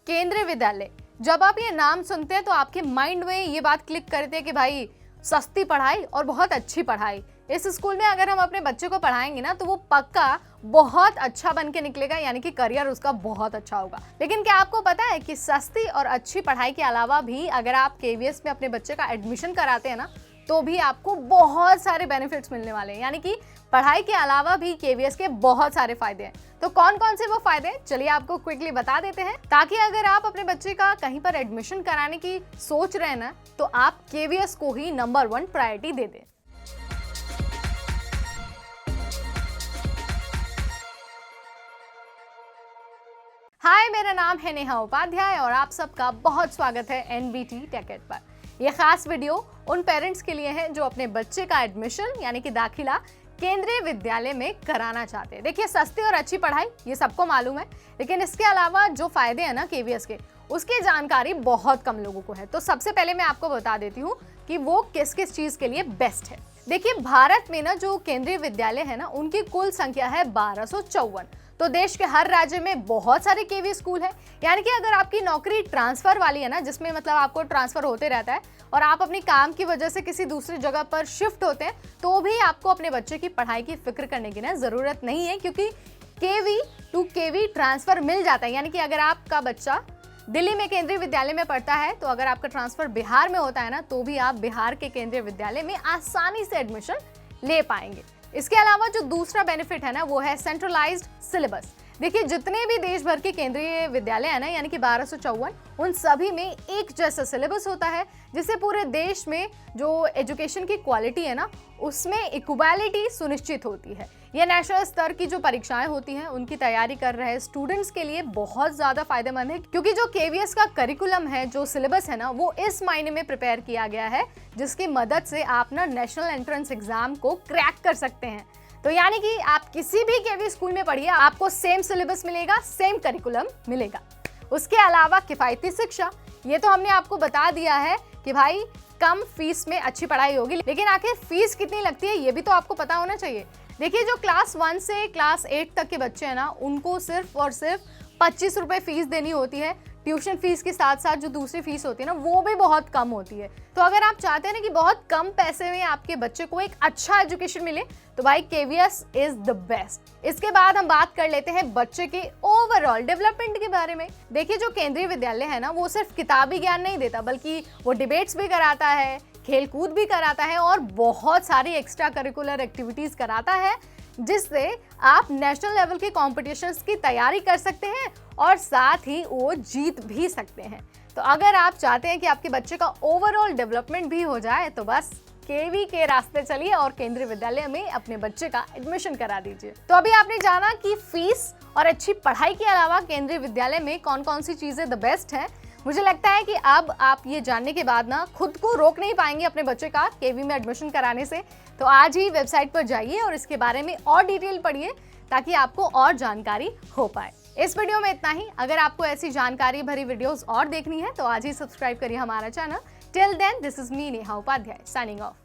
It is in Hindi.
केंद्रीय विद्यालय, जब आप ये नाम सुनते हैं तो आपके माइंड में ये बात क्लिक करते हैं कि भाई सस्ती पढ़ाई और बहुत अच्छी पढ़ाई। इस स्कूल में अगर हम अपने बच्चे को पढ़ाएंगे ना तो वो पक्का बहुत अच्छा बन के निकलेगा, यानी कि करियर उसका बहुत अच्छा होगा। लेकिन क्या आपको पता है कि सस्ती और अच्छी पढ़ाई के अलावा भी अगर आप केवीएस में अपने बच्चे का एडमिशन कराते हैं ना तो भी आपको बहुत सारे बेनिफिट्स मिलने वाले हैं। यानी कि पढ़ाई के अलावा भी केवीएस के बहुत सारे फायदे हैं। तो कौन कौन से वो फायदे हैं, चलिए आपको क्विकली बता देते हैं, ताकि अगर आप अपने बच्चे का कहीं पर एडमिशन कराने की सोच रहे हैं ना तो आप केवीएस को ही नंबर 1 प्रायोरिटी दे दें। हाय, मेरा नाम है नेहा उपाध्याय और आप सबका बहुत स्वागत है एनबीटी टेकेड पर। यह खास वीडियो उन पेरेंट्स के लिए है जो अपने बच्चे का एडमिशन यानी कि दाखिला केंद्रीय विद्यालय में कराना चाहते हैं। देखिए, सस्ती और अच्छी पढ़ाई ये सबको मालूम है, लेकिन इसके अलावा जो फायदे हैं ना केवीएस के, उसकी जानकारी बहुत कम लोगों को है। तो सबसे पहले मैं आपको बता देती हूँ कि वो किस किस चीज के लिए बेस्ट है। देखिए, भारत में ना जो केंद्रीय विद्यालय है ना उनकी कुल संख्या है 1254। तो देश के हर राज्य में बहुत सारे केवी स्कूल है। यानी कि अगर आपकी नौकरी ट्रांसफर वाली है ना, जिसमें मतलब आपको ट्रांसफर होते रहता है और आप अपनी काम की वजह से किसी दूसरी जगह पर शिफ्ट होते हैं, तो भी आपको अपने बच्चे की पढ़ाई की फिक्र करने की ना जरूरत नहीं है, क्योंकि केवी टू केवी ट्रांसफर मिल जाता है। यानी कि अगर आपका बच्चा दिल्ली में केंद्रीय विद्यालय में पढ़ता है तो अगर आपका ट्रांसफर बिहार में होता है ना तो भी आप बिहार के केंद्रीय विद्यालय में आसानी से एडमिशन ले पाएंगे। इसके अलावा जो दूसरा बेनिफिट है ना वो है सेंट्रलाइज्ड सिलेबस। देखिए, जितने भी देश भर के केंद्रीय विद्यालय है ना यानी कि 1254, उन सभी में एक जैसा सिलेबस होता है, जिससे पूरे देश में जो एजुकेशन की क्वालिटी है ना उसमें इक्वालिटी सुनिश्चित होती है। यह नेशनल स्तर की जो परीक्षाएं होती हैं उनकी तैयारी कर रहे स्टूडेंट्स के लिए बहुत ज़्यादा फायदेमंद है, क्योंकि जो केवीएस का करिकुलम है, जो सिलेबस है ना, वो इस मायने में प्रिपेयर किया गया है जिसकी मदद से आप ना नेशनल एंट्रेंस एग्जाम को क्रैक कर सकते हैं। तो यानी कि आप किसी भी केवी स्कूल में पढ़िए, आपको सेम सिलेबस मिलेगा, सेम करिकुलम मिलेगा। उसके अलावा किफ़ायती शिक्षा, ये तो हमने आपको बता दिया है कि भाई कम फीस में अच्छी पढ़ाई होगी, लेकिन आखिर फीस कितनी लगती है ये भी तो आपको पता होना चाहिए। देखिए, जो क्लास 1 से क्लास 8 तक के बच्चे हैं ना उनको सिर्फ और सिर्फ 25 रुपये फीस देनी होती है। ट्यूशन फीस के साथ साथ जो दूसरी फीस होती है ना वो भी बहुत कम होती है। तो अगर आप चाहते हैं ना कि बहुत कम पैसे में आपके बच्चे को एक अच्छा एजुकेशन मिले तो भाई केवीएस इज द बेस्ट। इसके बाद हम बात कर लेते हैं बच्चे के ओवरऑल डेवलपमेंट के बारे में। देखिए, जो केंद्रीय विद्यालय है ना वो सिर्फ किताबी ज्ञान नहीं देता, बल्कि वो डिबेट्स भी कराता है, खेलकूद भी कराता है और बहुत सारी एक्स्ट्रा करिकुलर एक्टिविटीज कराता है, जिससे आप नेशनल लेवल के कॉम्पिटिशन्स की तैयारी कर सकते हैं और साथ ही वो जीत भी सकते हैं। तो अगर आप चाहते हैं कि आपके बच्चे का ओवरऑल डेवलपमेंट भी हो जाए तो बस केवी के रास्ते चलिए और केंद्रीय विद्यालय में अपने बच्चे का एडमिशन करा दीजिए। तो अभी आपने जाना कि फीस और अच्छी पढ़ाई के अलावा केंद्रीय विद्यालय में कौन कौन सी चीजें द बेस्ट हैं। मुझे लगता है कि अब आप ये जानने के बाद ना खुद को रोक नहीं पाएंगे अपने बच्चे का केवी में एडमिशन कराने से। तो आज ही वेबसाइट पर जाइए और इसके बारे में और डिटेल पढ़िए ताकि आपको और जानकारी हो पाए। इस वीडियो में इतना ही। अगर आपको ऐसी जानकारी भरी वीडियोस और देखनी है तो आज ही सब्सक्राइब करिए हमारा channel. Till then, this is me Neha Upadhyay signing of.